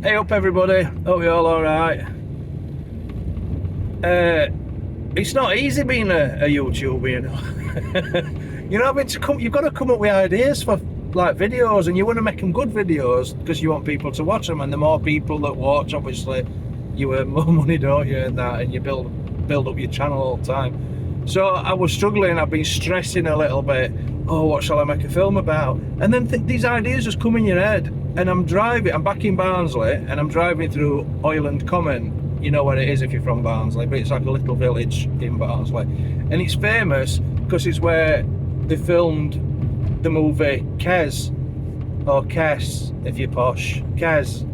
Hey up everybody, hope you're all alright. It's not easy being a YouTuber, you know. You've got to come up with ideas for like videos, and you want to make them good videos because you want people to watch them, and the more people that watch, obviously you earn more money, don't you, and that, and you build up your channel all the time. So I was struggling, I've been stressing a little bit. Oh, what shall I make a film about? And then these ideas just come in your head. And I'm back in Barnsley, and I'm driving through Oyland Common. You know where it is if you're from Barnsley, but it's like a little village in Barnsley. And it's famous because it's where they filmed the movie Kes, or Kes if you're posh, Kes.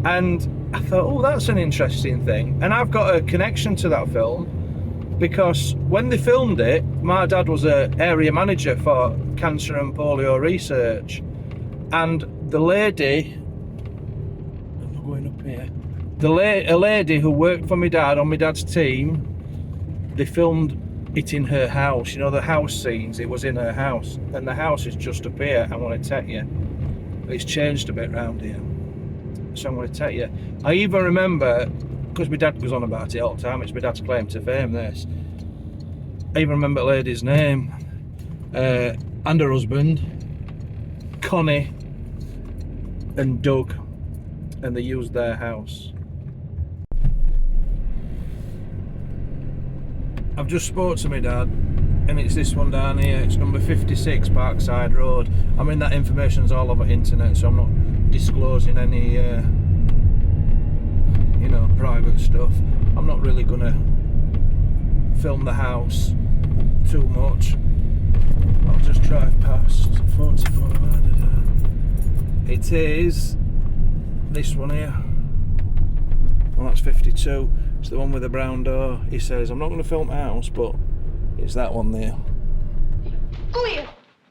And I thought, oh, that's an interesting thing. And I've got a connection to that film because when they filmed it, my dad was an area manager for cancer and polio research. And the lady, I'm going up here, a lady who worked for my dad on my dad's team, they filmed it in her house. You know, the house scenes, it was in her house. And the house is just up here, I want to take you. It's changed a bit round here. So I'm going to take you. I even remember, because my dad goes on about it all the time, it's my dad's claim to fame, this. I even remember the lady's name, and her husband, Connie and Doug, and they used their house. I've just spoke to my dad, and it's this one down here. It's number 56 Parkside Road. I mean, that information's all over internet, so I'm not disclosing any you know, private stuff. I'm not really gonna film the house too much. I'll just drive past 44. It is this one here. Well, that's 52. It's the one with the brown door. He says, I'm not going to film the house, but it's that one there. Oh, yeah.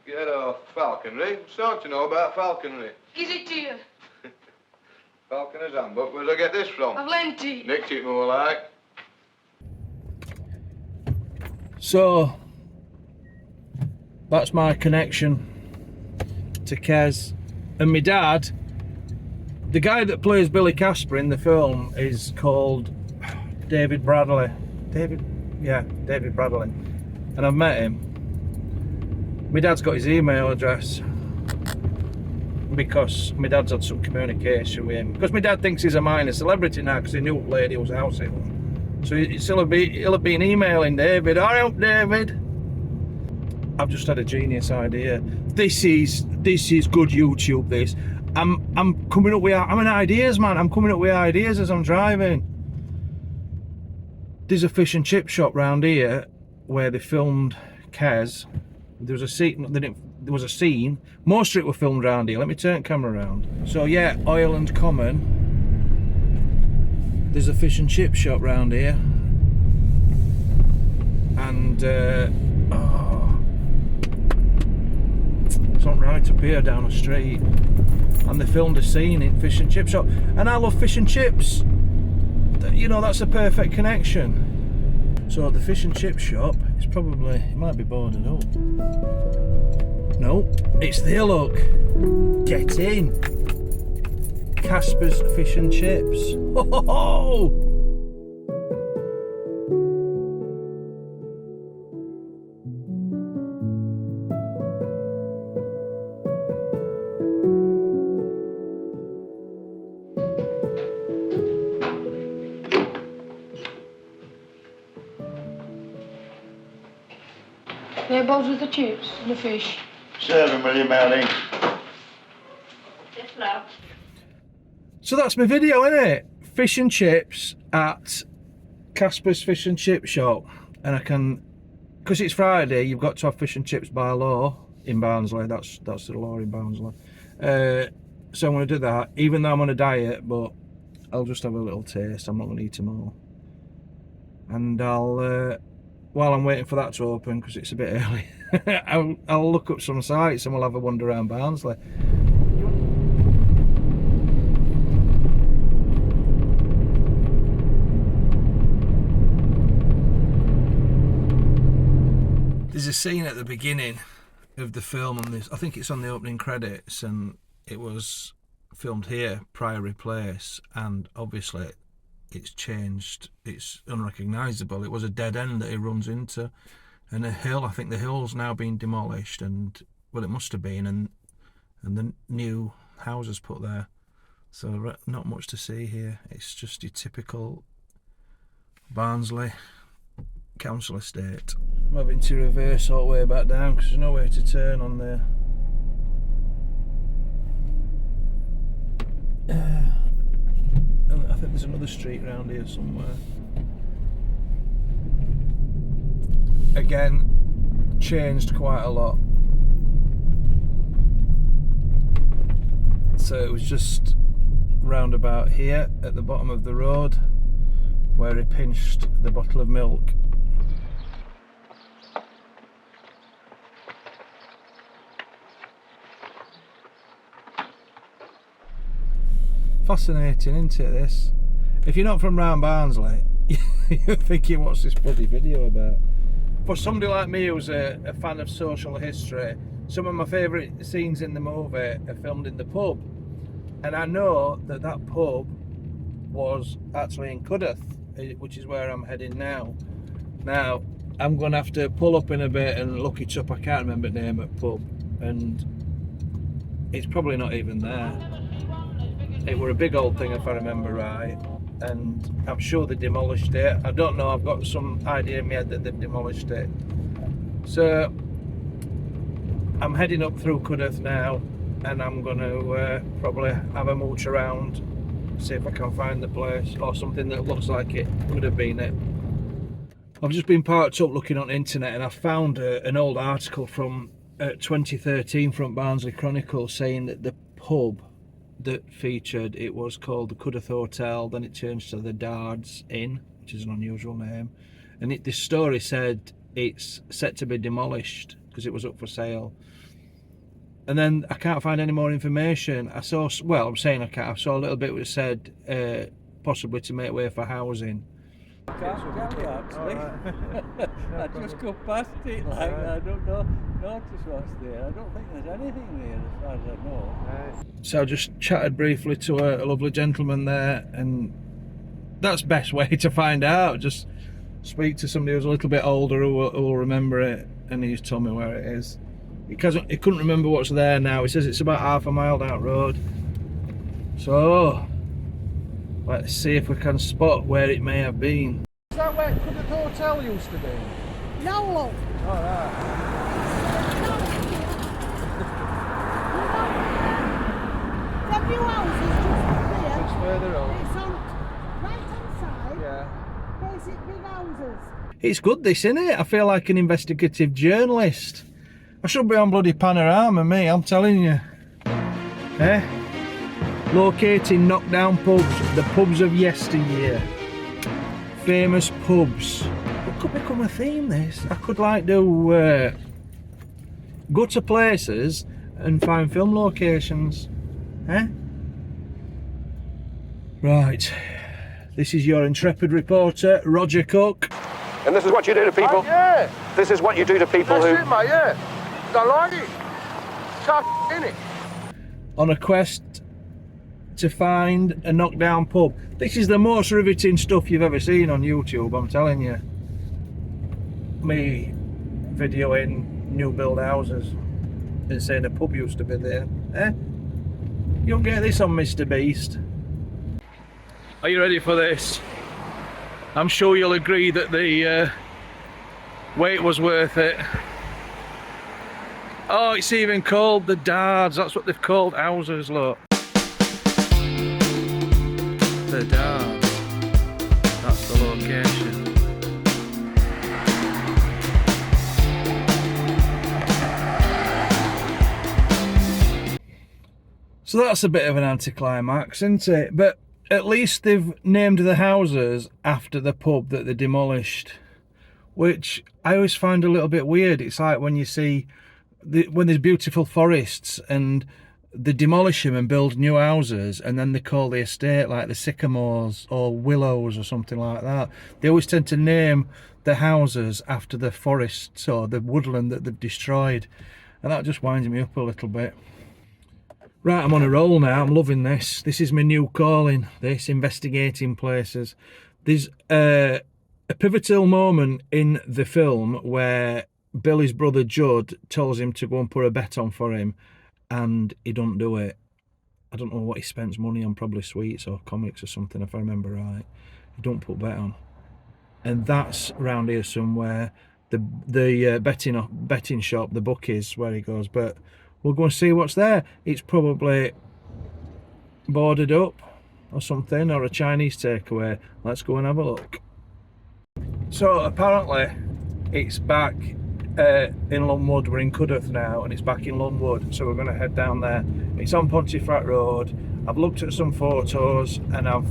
Get off falconry. What's not to know about falconry? Gives it to you. Falconer's handbook. Where'd I get this from? I've lent it. Nicked it more like. So, that's my connection to Kes. And my dad, the guy that plays Billy Casper in the film, is called David Bradley. David Bradley. And I've met him. My dad's got his email address because my dad's had some communication with him. Because my dad thinks he's a minor celebrity now because he knew what lady was house sitting. So he'll have been emailing David. All right, David. I've just had a genius idea. This is good YouTube. This. I'm coming up with. I'm an ideas man. I'm coming up with ideas as I'm driving. There's a fish and chip shop round here where they filmed Kes. There was a scene. There was a scene. Most of it were filmed round here. Let me turn the camera around. So yeah, Oyland Common. There's a fish and chip shop round here, and it's not right up here down the street. And they filmed a scene in fish and chip shop, and I love fish and chips. You know, that's a perfect connection. So at the fish and chip shop, it might be boarded up. No, it's there, look. Get in. Casper's Fish and Chips. Ho ho ho! Whereabouts with the chips and the fish? Serve him, will you, Mary? Yes, love. So that's my video, innit? Fish and chips at Casper's Fish and Chip Shop. And I can, because it's Friday, you've got to have fish and chips by law in Barnsley. That's the law in Barnsley. So I'm going to do that, even though I'm on a diet, but I'll just have a little taste. I'm not going to eat them all. And while I'm waiting for that to open, because it's a bit early, I'll look up some sites and we'll have a wander around Barnsley. There's a scene at the beginning of the film, and I think it's on the opening credits, and it was filmed here, Priory Place, and obviously it's changed. It's unrecognisable. It was a dead end that he runs into, and a hill. I think the hill's now been demolished, and well, it must have been, and the new houses put there. So not much to see here. It's just your typical Barnsley council estate. I'm having to reverse all the way back down because there's no way to turn on there. And I think there's another street around here somewhere. Again, changed quite a lot. So it was just round about here at the bottom of the road where he pinched the bottle of milk. Fascinating, isn't it, this? If you're not from round Barnsley, you're thinking, what's this bloody video about? For somebody like me who's a fan of social history, some of my favourite scenes in the movie are filmed in the pub. And I know that that pub was actually in Cudworth, which is where I'm heading now. Now, I'm going to have to pull up in a bit and look it up. I can't remember the name of the pub, and it's probably not even there. It were a big old thing if I remember right, and I'm sure they demolished it. I don't know, I've got some idea in my head that they've demolished it. So I'm heading up through Cudworth now, and I'm going to probably have a mooch around, see if I can find the place or something that looks like it could have been it. I've just been parked up looking on the internet, and I found an old article from 2013 from Barnsley Chronicle saying that the pub that featured, it was called the Cudworth Hotel, then it changed to the Dards Inn, which is an unusual name, and the story said it's set to be demolished because it was up for sale. And then I can't find any more information. I saw, well, I'm saying I can't, I saw a little bit which said possibly to make way for housing. I can't tell you actually. Right. I just go past it like I don't know, notice what's there. I don't think there's anything there as far as I know. So I just chatted briefly to a lovely gentleman there, and that's the best way to find out. Just speak to somebody who's a little bit older who will remember it, and he's told me where it is. Because he couldn't remember what's there now. He says it's about half a mile down the road. So let's see if we can spot where it may have been. Is that where Cudworth Hotel used to be? No, love. Alright. The new house is just there. It's further up. It's on right hand side. Yeah. Basic big houses. It's good, this, isn't it? I feel like an investigative journalist. I should be on bloody Panorama, me, I'm telling you. Eh? Locating knockdown pubs, the pubs of yesteryear. Famous pubs. It could become a theme, this. I could like do go to places and find film locations. Eh? Right. This is your intrepid reporter, Roger Cook. And this is what you do to people. Yeah, This is what you do to people that's who. it, mate, yeah. Don't like it. Tough, innit? On a quest to find a knockdown pub. This is the most riveting stuff you've ever seen on YouTube, I'm telling you. Me videoing new build houses and saying a pub used to be there. Eh? You'll get this on Mr. Beast. Are you ready for this? I'm sure you'll agree that the wait was worth it. Oh, it's even called the Dards. That's what they've called houses, look. The Dards. That's the location. So that's a bit of an anticlimax, isn't it? But at least they've named the houses after the pub that they demolished, which I always find a little bit weird. It's like when you see when there's beautiful forests and they demolish them and build new houses, and then they call the estate like the Sycamores or Willows or something like that. They always tend to name the houses after the forests or the woodland that they've destroyed, and that just winds me up a little bit. Right, I'm on a roll now. I'm loving this. This is my new calling, this, investigating places. There's a pivotal moment in the film where Billy's brother Judd tells him to go and put a bet on for him, and he don't do it. I don't know what he spends money on, probably sweets or comics or something, if I remember right. He don't put bet on. And that's round here somewhere, the betting shop, the bookies, where he goes. But we'll go and see what's there. It's probably boarded up or something, or a Chinese takeaway. Let's go and have a look. So apparently it's back in Lunwood. We're in Cudworth now, and it's back in Lunwood, so we're going to head down there. It's on Pontefract Road. I've looked at some photos, and I've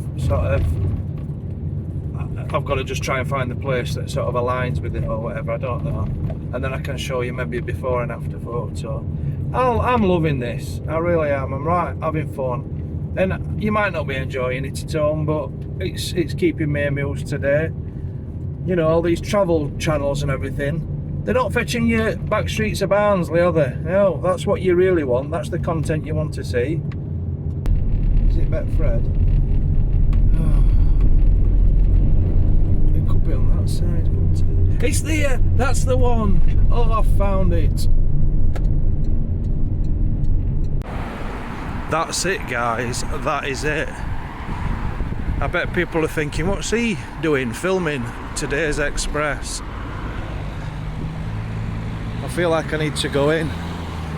got to just try and find the place that sort of aligns with it or whatever, I don't know. And then I can show you maybe a before and after photo. I'm loving this, I really am. I'm right having fun. And you might not be enjoying it at home, but it's keeping me amused today. You know, all these travel channels and everything, they're not fetching you back streets of Barnsley, are they? No, that's what you really want. That's the content you want to see. Is it Betfred? It could be on that side, couldn't it? It's there! That's the one! Oh, I found it. That's it, guys. That is it. I bet people are thinking, what's he doing, filming today's Express? I feel like I need to go in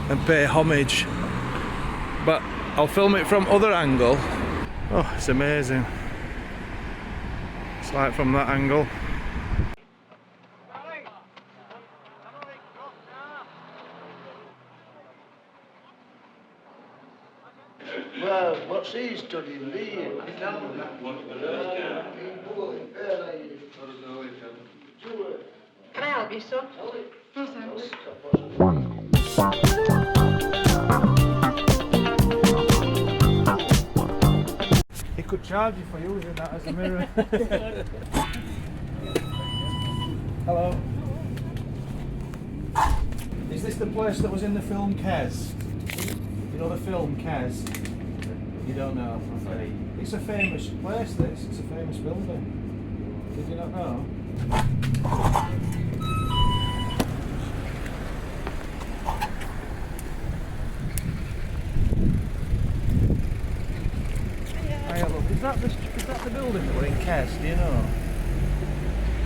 and pay homage, but I'll film it from other angle. Oh, it's amazing. It's like from that angle. Well, what's he studying? Lee? Can I help you, son? No, thanks. He could charge you for using that as a mirror. Hello. Is this the place that was in the film Kes? You know the film Kes? You don't know? Okay. It's a famous place, this. It's a famous building. Did you not know? Hiya, look. Is that the building that we're in Kes? Do you know?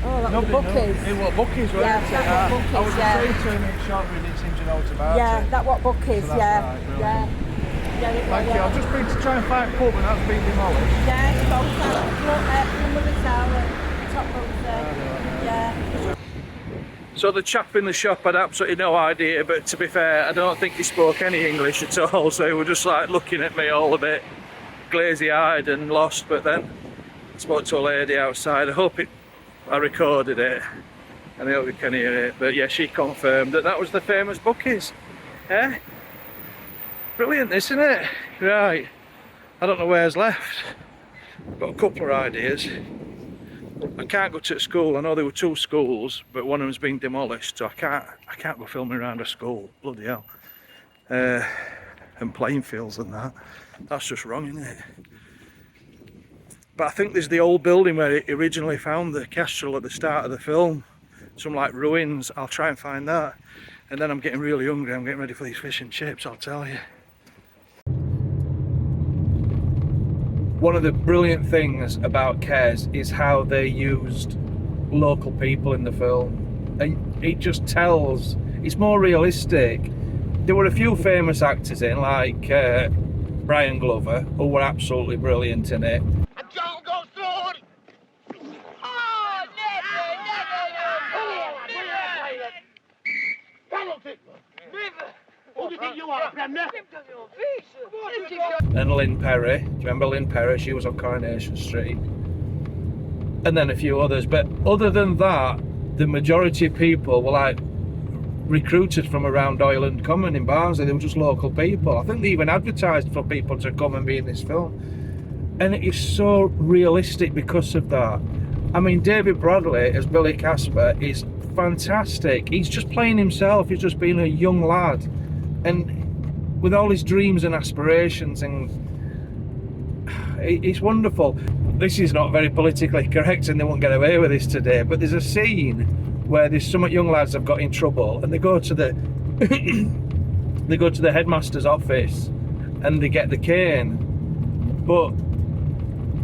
Oh, that's Nobody the bookies. knows. It was bookies, right? Yeah, that's what bookies, I was yeah. afraid to make short we didn't seem to know about Yeah, it. that's what bookies, So that's yeah. right, brilliant. Yeah. Yeah, Thank you. I've just been to try and find a pub and that's been demolished. Yeah, it's both sides. Look, number the tower, top roof there. Yeah. So the chap in the shop had absolutely no idea, but to be fair, I don't think he spoke any English at all, so he was just like looking at me all a bit glazy-eyed and lost. But then I spoke to a lady outside. I recorded it, and I hope you can hear it. But yeah, she confirmed that was the famous bookies. Yeah? Brilliant, isn't it? Right. I don't know where's left. Got a couple of ideas. I can't go to school. I know there were 2 schools, but one of them's been demolished, so I can't go filming around a school. Bloody hell. And playing fields and that. That's just wrong, isn't it? But I think there's the old building where it originally found the kestrel at the start of the film. Some like ruins. I'll try and find that. And then I'm getting really hungry. I'm getting ready for these fish and chips, I'll tell you. One of the brilliant things about Kes is how they used local people in the film. And it just tells, it's more realistic. There were a few famous actors in, like Brian Glover, who were absolutely brilliant in it. Don't go through it! Oh, never! Who do you think you are, Bremner? And Lynn Perry, do you remember Lynn Perry? She was on Coronation Street. And then a few others, but other than that, the majority of people were like recruited from around Oyland Common in Barnsley. They were just local people. I think they even advertised for people to come and be in this film. And it is so realistic because of that. I mean, David Bradley as Billy Casper is fantastic. He's just playing himself. He's just being a young lad. And with all his dreams and aspirations, and it's wonderful. This is not very politically correct and they won't get away with this today, but there's a scene where there's some young lads have got in trouble and they go to the they go to the headmaster's office and they get the cane, but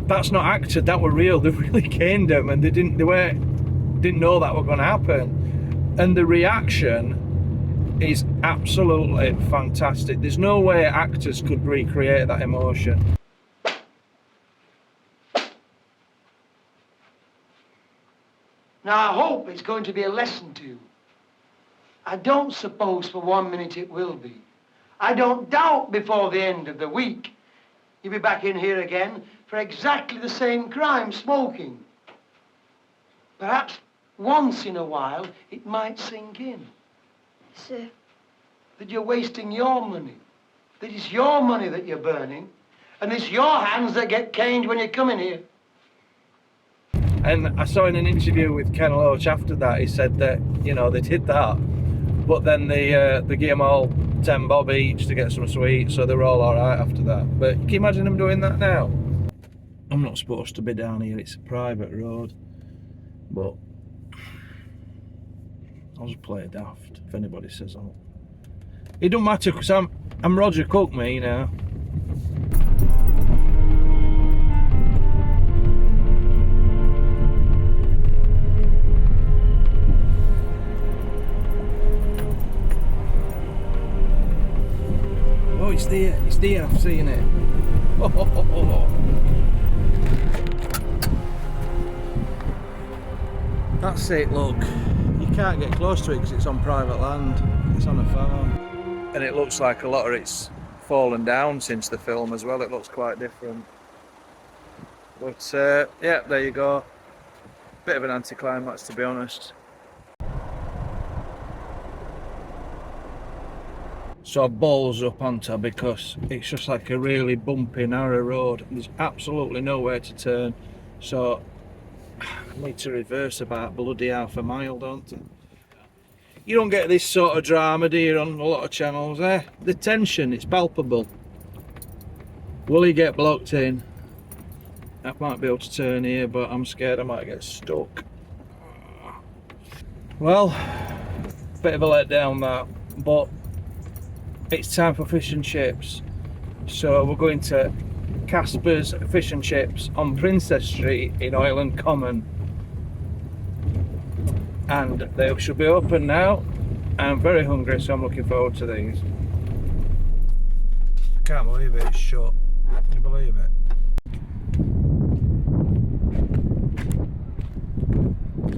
that's not acted, that were real. They really caned them and they didn't know that was going to happen, and the reaction is absolutely fantastic. There's no way actors could recreate that emotion. Now, I hope it's going to be a lesson to you. I don't suppose for 1 minute it will be. I don't doubt before the end of the week you'll be back in here again for exactly the same crime, smoking. Perhaps once in a while it might sink in. Sir. That you're wasting your money. That it's your money that you're burning. And it's your hands that get caned when you come in here. And I saw in an interview with Ken Loach after that, he said that, you know, they did that, but then they gave them all 10 bob each to get some sweets, so they were all alright after that. But can you imagine them doing that now? I'm not supposed to be down here, it's a private road, but I'll just play it daft if anybody says that. It don't matter, because I'm Roger Cook, me, now. Oh, it's there, I've seen it. Oh. That's it, look. You can't get close to it because it's on private land. It's on a farm. And it looks like a lot of it's fallen down since the film as well. It looks quite different. But yeah, there you go. Bit of an anticlimax, to be honest. So I balls up onto her because it's just like a really bumpy, narrow road. There's absolutely nowhere to turn. So I need to reverse about bloody half a mile, don't I? You don't get this sort of drama, do you, on a lot of channels, eh? The tension, it's palpable. Will he get blocked in? I might be able to turn here, but I'm scared I might get stuck. Well, bit of a letdown that, but it's time for fish and chips. So we're going to Casper's Fish and Chips on Princess Street in Oiland Common. And they should be open now. I'm very hungry, so I'm looking forward to these. Can't believe it, it's shut. Can you believe it?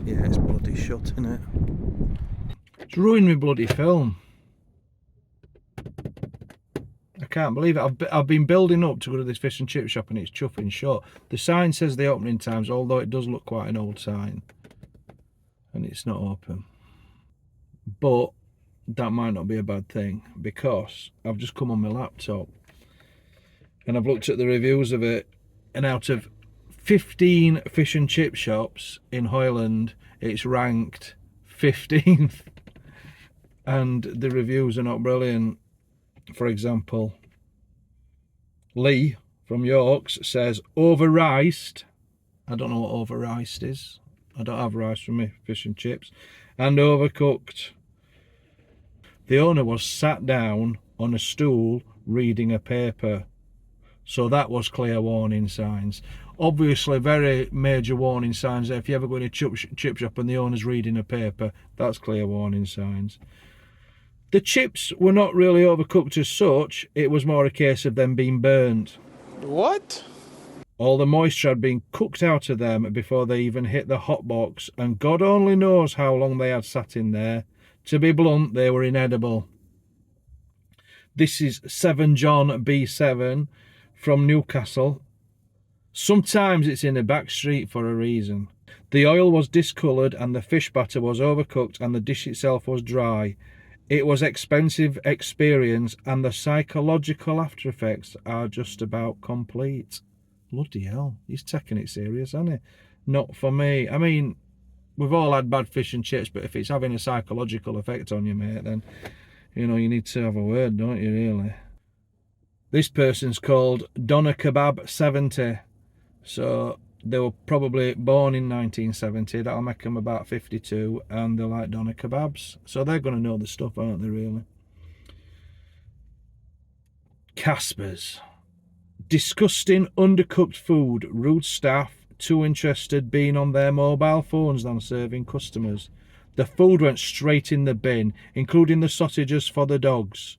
Yeah, it's bloody shut, isn't it? It's ruined my bloody film. I can't believe it. I've been building up to go to this fish and chip shop and it's chuffing shut. The sign says the opening times, although it does look quite an old sign. And it's not open. But that might not be a bad thing, because I've just come on my laptop and I've looked at the reviews of it, and out of 15 fish and chip shops in Hoyland, it's ranked 15th. And the reviews are not brilliant. For example, Lee from Yorks says over-riced. I don't know what over-riced is. I don't have rice for me fish and chips. And overcooked. The owner was sat down on a stool reading a paper. So that was clear warning signs. Obviously very major warning signs there. If you ever go in a chip shop and the owner's reading a paper, that's clear warning signs. The chips were not really overcooked as such. It was more a case of them being burnt. What? All the moisture had been cooked out of them before they even hit the hot box, and God only knows how long they had sat in there. To be blunt, they were inedible. This is 7 John B7 from Newcastle. Sometimes it's in a back street for a reason. The oil was discoloured and the fish batter was overcooked and the dish itself was dry. It was expensive experience and the psychological after effects are just about complete. Bloody hell, he's taking it serious, hasn't he? Not for me. I mean, we've all had bad fish and chips, but if it's having a psychological effect on you, mate, then, you know, you need to have a word, don't you, really? This person's called Donna Kebab 70. So they were probably born in 1970. That'll make them about 52, and they like doner kebabs. So they're going to know the stuff, aren't they, really? Casper's. Disgusting, undercooked food. Rude staff. Too interested being on their mobile phones than serving customers. The food went straight in the bin, including the sausages for the dogs.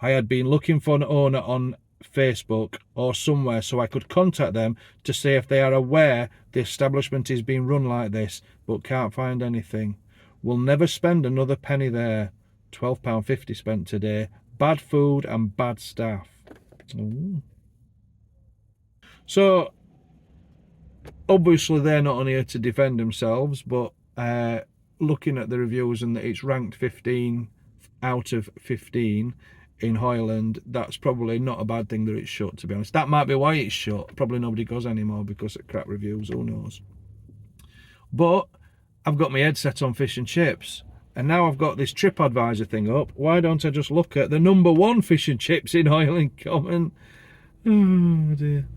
I had been looking for an owner on Facebook or somewhere so I could contact them to see if they are aware the establishment is being run like this, but can't find anything. Will never spend another penny there. £12.50 spent today. Bad food and bad staff. Ooh. So obviously they're not on here to defend themselves, but looking at the reviews and that it's ranked 15 out of 15 in Hoyland, that's probably not a bad thing that it's shut, to be honest. That might be why it's shut. Probably nobody goes anymore because of crap reviews, who knows. But I've got my headset on fish and chips, and now I've got this TripAdvisor thing up. Why don't I just look at the #1 fish and chips in Hoyland Common? Oh dear.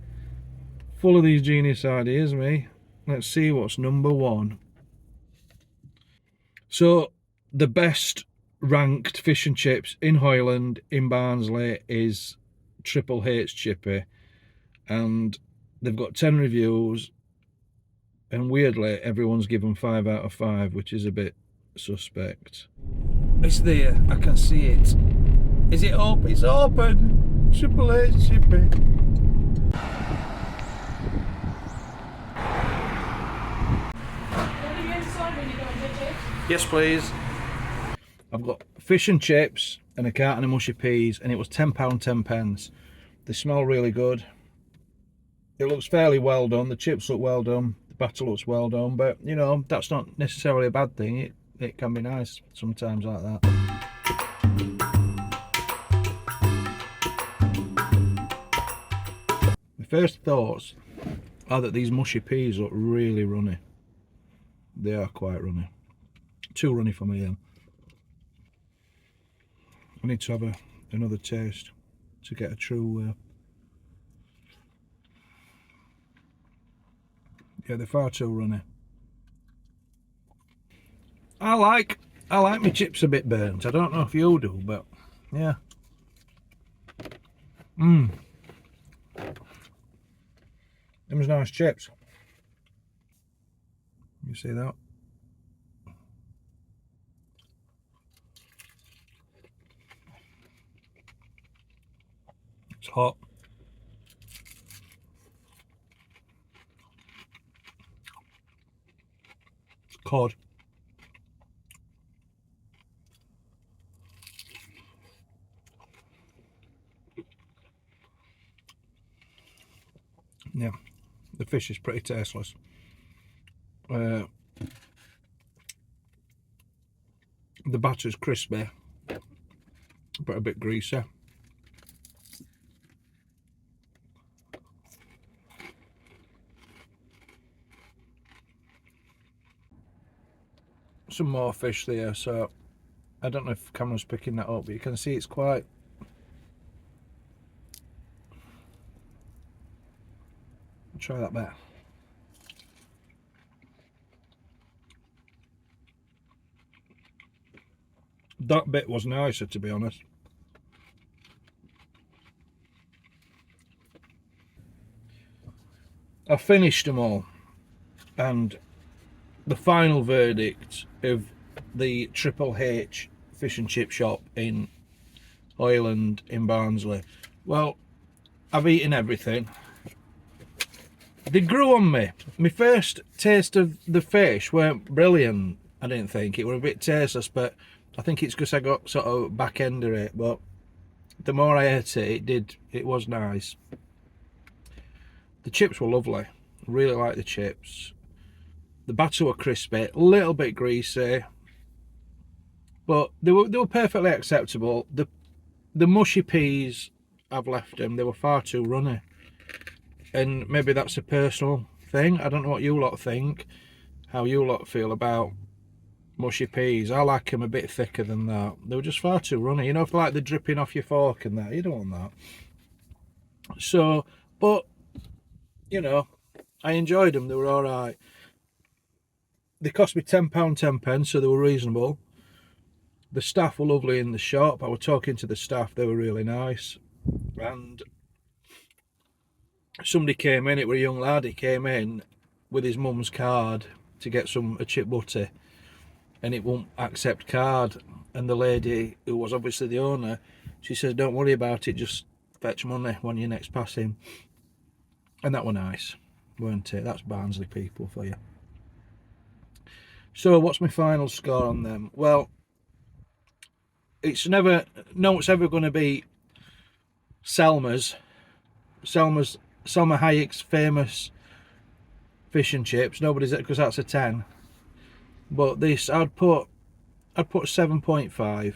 Full of these genius ideas, me. Let's see what's #1. So the best ranked fish and chips in Hoyland in Barnsley is Triple H Chippy, and they've got 10 reviews, and weirdly everyone's given 5 out of 5, which is a bit suspect. It's there, I can see it. Is it open? It's open. Triple H Chippy. Yes, please. I've got fish and chips and a carton of mushy peas, and it was £10, 10 pence. They smell really good. It looks fairly well done. The chips look well done. The batter looks well done. But, you know, that's not necessarily a bad thing. It can be nice sometimes like that. My first thoughts are that these mushy peas look really runny. They are quite runny. Too runny for me, I need to have another taste to get a true... yeah, they're far too runny. I like my chips a bit burnt. I don't know if you do, but yeah. Them's nice chips. You see that? It's hot. It's cod. Yeah, the fish is pretty tasteless. The batter's crispy, but a bit greasy. Some more fish there, so I don't know if the camera's picking that up, but you can see it's quite... Try that bit. That bit was nicer, to be honest. I finished them all, and the final verdict of the Triple H fish and chip shop in Hoyland in Barnsley. Well, I've eaten everything. They grew on me. My first taste of the fish weren't brilliant, I didn't think. It were a bit tasteless, but I think it's because I got sort of back end of it. But the more I ate it, it was nice. The chips were lovely. Really like the chips. The batter were crispy, a little bit greasy, but they were perfectly acceptable. The mushy peas, I've left them. They were far too runny. And maybe that's a personal thing. I don't know what you lot think, how you lot feel about mushy peas. I like them a bit thicker than that. They were just far too runny. You know, if like they're dripping off your fork and that, you don't want that. So, but, you know, I enjoyed them. They were all right. They cost me £10, 10p, so they were reasonable. The staff were lovely in the shop. I was talking to the staff. They were really nice. And somebody came in. It was a young lad. He came in with his mum's card to get a chip butty, and it won't accept card. And the lady, who was obviously the owner, she says, don't worry about it, just fetch money when you next pass him. And that were nice, weren't it? That's Barnsley people for you. So what's my final score on them? Well, it's ever going to be Selma Hayek's famous fish and chips. Nobody's, because that's a 10. But this, I'd put 7.5.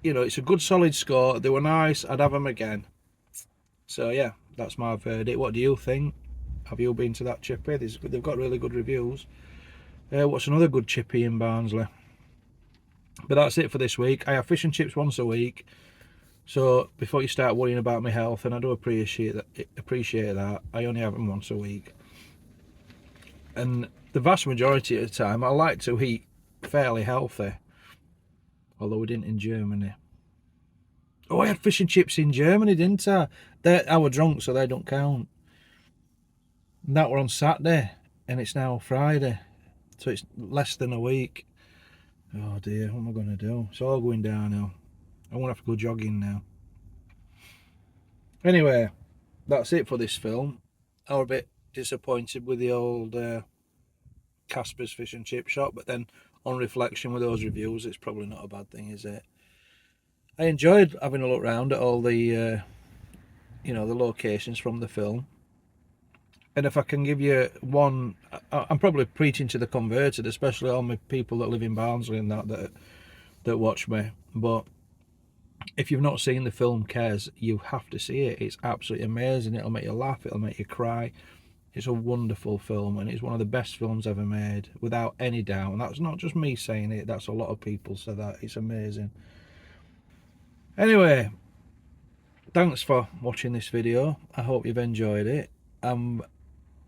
You know, it's a good solid score. They were nice. I'd have them again. So yeah, that's my verdict. What do you think? Have you been to that chippy? They've got really good reviews. What's another good chippy in Barnsley? But that's it for this week. I have fish and chips once a week. So before you start worrying about my health, and I do appreciate that, I only have them once a week. And the vast majority of the time, I like to eat fairly healthy. Although we didn't in Germany. Oh, I had fish and chips in Germany, didn't I? I were drunk, so they don't count. And that were on Saturday, and it's now Friday. So it's less than a week. Oh dear, what am I going to do? It's all going downhill. I won't have to go jogging now. Anyway, that's it for this film. I was a bit disappointed with the old Casper's fish and chip shop, but then on reflection with those reviews, it's probably not a bad thing, is it? I enjoyed having a look around at all the you know, the locations from the film. And if I can give you one, I'm probably preaching to the converted, especially all my people that live in Barnsley and that watch me. But if you've not seen the film Kes, you have to see it. It's absolutely amazing. It'll make you laugh. It'll make you cry. It's a wonderful film, and it's one of the best films ever made, without any doubt. And that's not just me saying it. That's a lot of people say that. It's amazing. Anyway, thanks for watching this video. I hope you've enjoyed it. I'm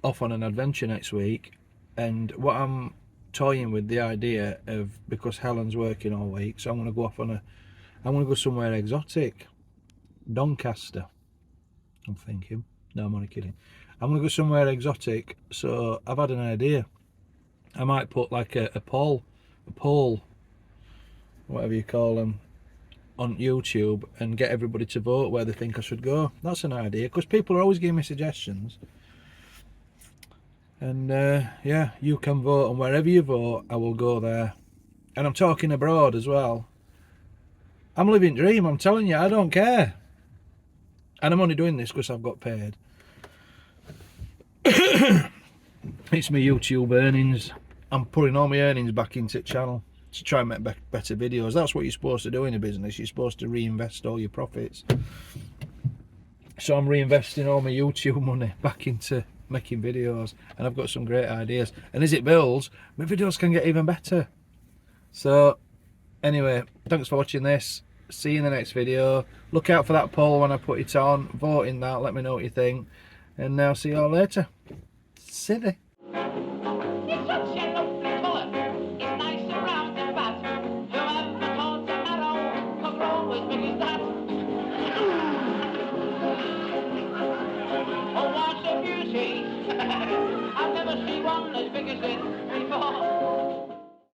off on an adventure next week, and what I'm toying with the idea of, because Helen's working all week, so I'm going to go off on I'm going to go somewhere exotic. Doncaster, I'm thinking. No, I'm only kidding. I'm going to go somewhere exotic, so I've had an idea. I might put like a poll, whatever you call them, on YouTube, and get everybody to vote where they think I should go. That's an idea, because people are always giving me suggestions. And yeah, you can vote, and wherever you vote, I will go there. And I'm talking abroad as well. I'm living dream, I'm telling you, I don't care. And I'm only doing this because I've got paid. It's my YouTube earnings. I'm putting all my earnings back into the channel to try and make better videos. That's what you're supposed to do in a business. You're supposed to reinvest all your profits. So I'm reinvesting all my YouTube money back into making videos, and I've got some great ideas, and as it builds, my videos can get even better. So anyway, thanks for watching this. See you in the next video. Look out for that poll when I put it on. Vote in that, let me know what you think, and now see you all later. Silly. It's such a lovely colour. It's nice and round and fat. Whoever caught a marrow could grow as big as that. Oh, what a beauty. I've never seen one as big as this before.